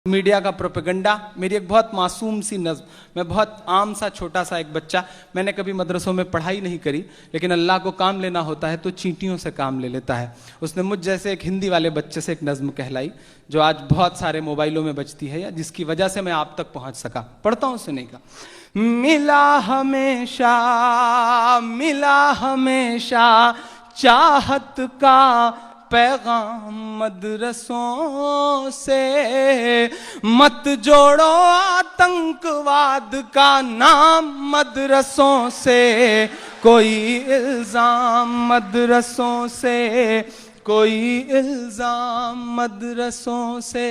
Media का propaganda. मेरी एक बहुत मासूम सी नज़्म, मैं बहुत आम सा छोटा सा एक बच्चा, मैंने कभी मदरसों में पढ़ाई नहीं करी, लेकिन अल्लाह को काम लेना होता है तो चींटियों से काम ले लेता है। उसने मुझ जैसे एक हिंदी वाले बच्चे से एक नज़्म कहलाई जो आज बहुत सारे मोबाइलों में बजती है, या जिसकी वजह से मैं आप तक पहुंच सका। पढ़ता हूँ, सुनेगा। मिला हमेशा चाहत का पैगाम मदरसों से, मत जोड़ो आतंकवाद का नाम मदरसों से, कोई इल्जाम मदरसों से, कोई इल्जाम मदरसों से।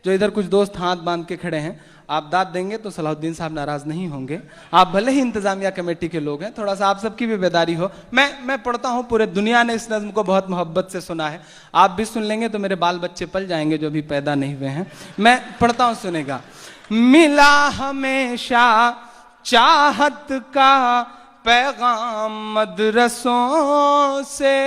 जो इधर कुछ दोस्त हाथ बांध के खड़े हैं, आप दाद देंगे तो सलाहुद्दीन साहब नाराज नहीं होंगे। आप भले ही इंतजामिया कमेटी के लोग हैं, थोड़ा सा आप सबकी भी बेदारी हो। मैं पढ़ता हूँ, पूरे दुनिया ने इस नज़्म को बहुत मोहब्बत से सुना है, आप भी सुन लेंगे तो मेरे बाल बच्चे पल जाएंगे जो अभी पैदा नहीं हुए हैं। मैं पढ़ता हूँ, सुनेगा। मिला हमेशा चाहत का पैगाम मदरसों से,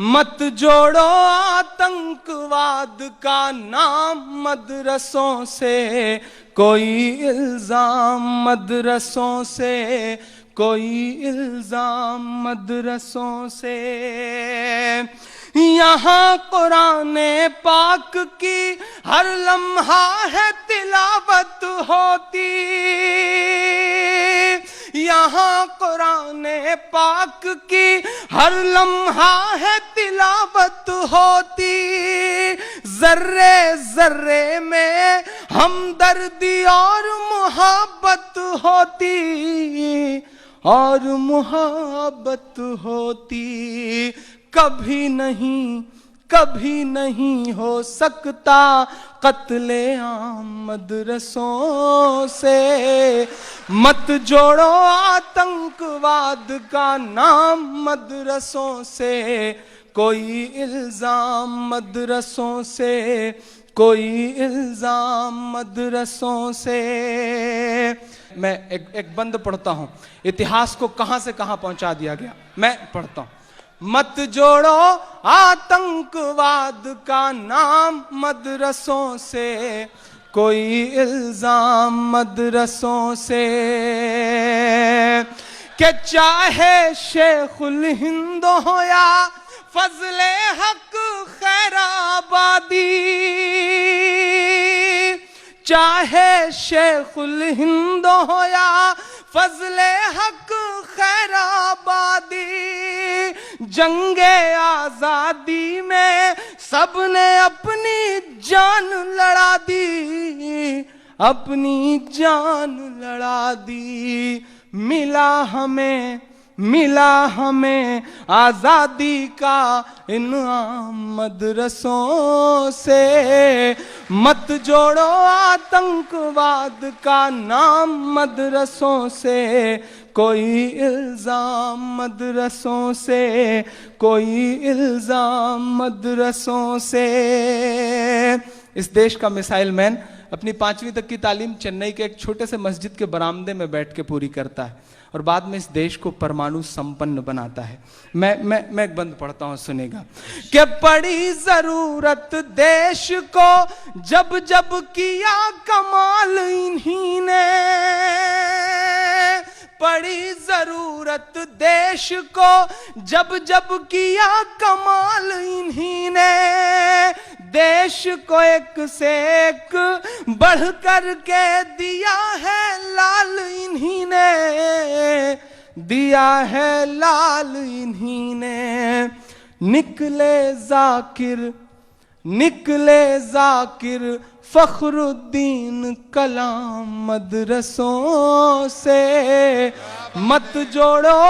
मत जोड़ो आतंकवाद का नाम मदरसों से, कोई इल्जाम मदरसों से, कोई इल्जाम मदरसों से। यहाँ कुराने पाक की हर लम्हा है तिलावत होती, यहाँ कुराने पाक की हर लम्हा है तिलावत होती, जर्रे जर्रे में हमदर्दी और मुहब्बत होती, और मुहब्बत होती। कभी नहीं हो सकता कत्ले आम मदरसों से, मत जोड़ो आतंकवाद का नाम मदरसों से, कोई इल्जाम मदरसों से, कोई इल्जाम मदरसों से। मैं एक बंद पढ़ता हूं, इतिहास को कहां से कहां पहुंचा दिया गया। मैं पढ़ता हूं। मत जोड़ो आतंकवाद का नाम मदरसों से, कोई इल्जाम मदरसों से। कि चाहे शेखुल हिंद हो या फजले हक खैराबादी, चाहे शेखुल हिंद हो या फजले हक खैराबादी, जंगे आजादी में सबने अपनी जान लड़ा दी, अपनी जान लड़ा दी। मिला हमें आजादी का इनाम मदरसों से, मत जोड़ो आतंकवाद का नाम मदरसों से, कोई इल्जाम मदरसों से, कोई इल्जाम मदरसों से। इस देश का मिसाइल मैन अपनी 5वीं तक की तालीम चेन्नई के एक छोटे से मस्जिद के बरामदे में बैठ के पूरी करता है और बाद में इस देश को परमाणु संपन्न बनाता है। मैं एक बंद पढ़ता हूं, सुनेगा। कि पड़ी जरूरत देश को जब जब किया कमाल इन्हीं ने, पड़ी जरूरत देश को जब जब किया कमाल इन्हीं ने, देश को एक से एक बढ़ कर के दिया है लाल इन्हीं ने, दिया है लाल इन्हीं ने। निकले जाकिर फखरुद्दीन कलाम मदरसों से, मत जोड़ो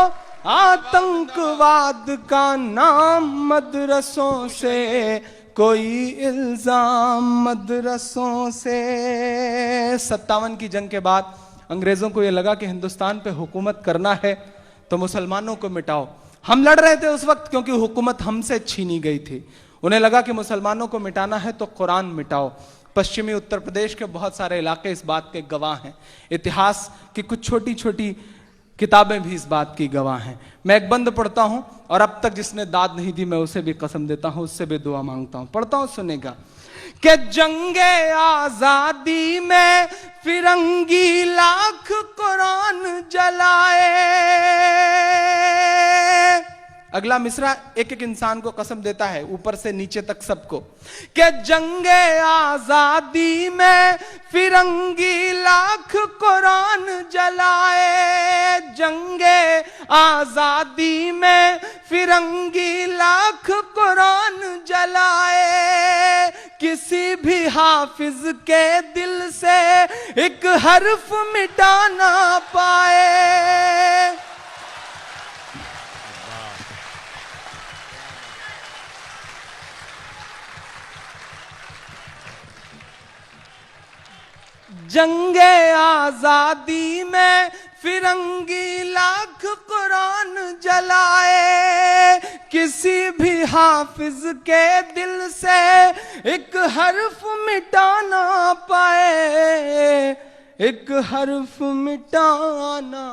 आतंकवाद का नाम मदरसों से, कोई इल्जाम मदरसों से। 57 की जंग के बाद अंग्रेजों को यह लगा कि हिंदुस्तान पे हुकूमत करना है तो मुसलमानों को मिटाओ। हम लड़ रहे थे उस वक्त क्योंकि हुकूमत हमसे छीनी गई थी। उन्हें लगा कि मुसलमानों को मिटाना है तो कुरान मिटाओ। पश्चिमी उत्तर प्रदेश के बहुत सारे इलाके इस बात के गवाह हैं। इतिहास की कुछ छोटी छोटी किताबें भी इस बात की गवाह हैं। मैं एक बंद पढ़ता हूं और अब तक जिसने दाद नहीं दी मैं उसे भी कसम देता हूं, उससे भी दुआ मांगता हूं। पढ़ता हूं, सुनेगा कि जंगे आजादी में फिरंगी लाख कुरान जलाए। अगला मिसरा एक एक इंसान को कसम देता है, ऊपर से नीचे तक सबको, कि जंगे आजादी में फिरंगी लाख कुरान जलाए। जंगे आजादी में फिरंगी लाख कुरान जलाए। किसी भी हाफिज के दिल से एक हर्फ मिटा ना पाए। जंगे आजादी में फिरंगी लाख कुरान जलाए। किसी भी हाफिज के दिल से एक हर्फ मिटा ना पाए, एक हर्फ मिटा ना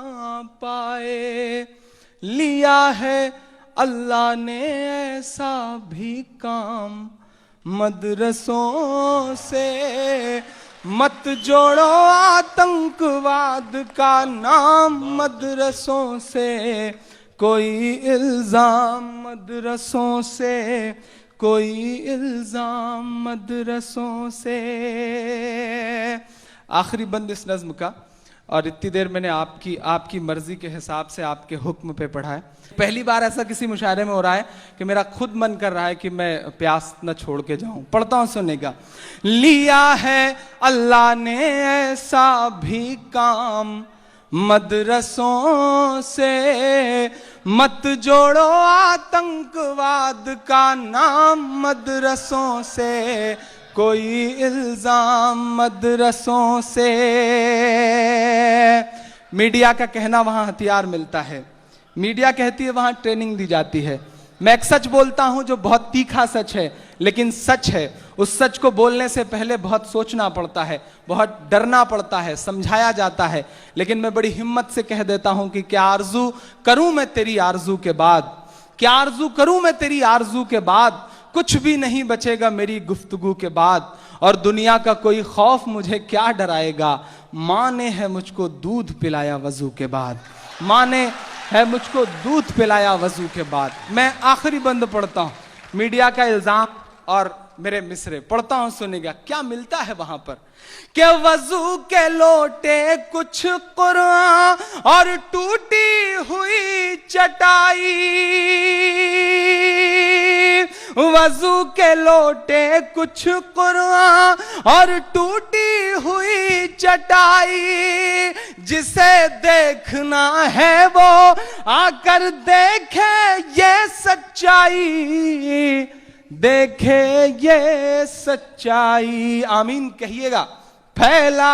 पाए। लिया है अल्लाह ने ऐसा भी काम मदरसों से, मत जोड़ो आतंकवाद का नाम मदरसों से। कोई इल्जाम मदरसों से, कोई इल्जाम मदरसों से। आखिरी बंद इस नज्म का, और इतनी देर मैंने आपकी मर्जी के हिसाब से आपके हुक्म पे पढ़ा है। पहली बार ऐसा किसी मुशायरे में हो रहा है कि मेरा खुद मन कर रहा है कि मैं प्यास न छोड़ के जाऊं। पढ़ता हूं, सुनेगा। लिया है अल्लाह ने ऐसा भी काम मदरसों से, मत जोड़ो आतंकवाद का नाम मदरसों से। कोई इल्जाम मदरसों से। मीडिया का कहना वहां हथियार मिलता है, मीडिया कहती है वहां ट्रेनिंग दी जाती है। मैं एक सच बोलता हूं जो बहुत तीखा सच है, लेकिन सच है। उस सच को बोलने से पहले बहुत सोचना पड़ता है, बहुत डरना पड़ता है, समझाया जाता है। लेकिन मैं बड़ी हिम्मत से कह देता हूं कि क्या आरजू करूं मैं तेरी आरजू के बाद, क्या आरजू करूं मैं तेरी आरजू के बाद। कुछ भी नहीं बचेगा मेरी गुफ्तगू के बाद, और दुनिया का कोई खौफ मुझे क्या डराएगा। माँ ने है मुझको दूध पिलाया वजू के बाद, माँ ने है मुझको दूध पिलाया वजू के बाद। मैं आखिरी बंद पढ़ता हूं, मीडिया का इल्जाम और मेरे मिसरे पढ़ता हूं, सुनेगा क्या मिलता है वहां पर। कि वजू के लोटे कुछ कुरान और टूटी हुई चटाई, वजू के लोटे कुछ कुरान और टूटी हुई चटाई। जिसे देखना है वो आकर देखे ये सच्चाई, देखे ये सच्चाई। आमीन कहिएगा। फैला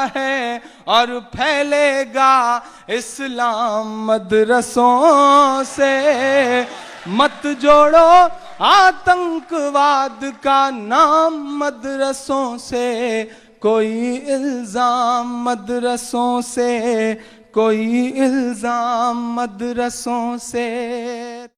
है और फैलेगा इस्लाम मदरसों से। मत जोड़ो आतंकवाद का नाम मदरसों से। कोई इल्जाम मदरसों से, कोई इल्जाम मदरसों से।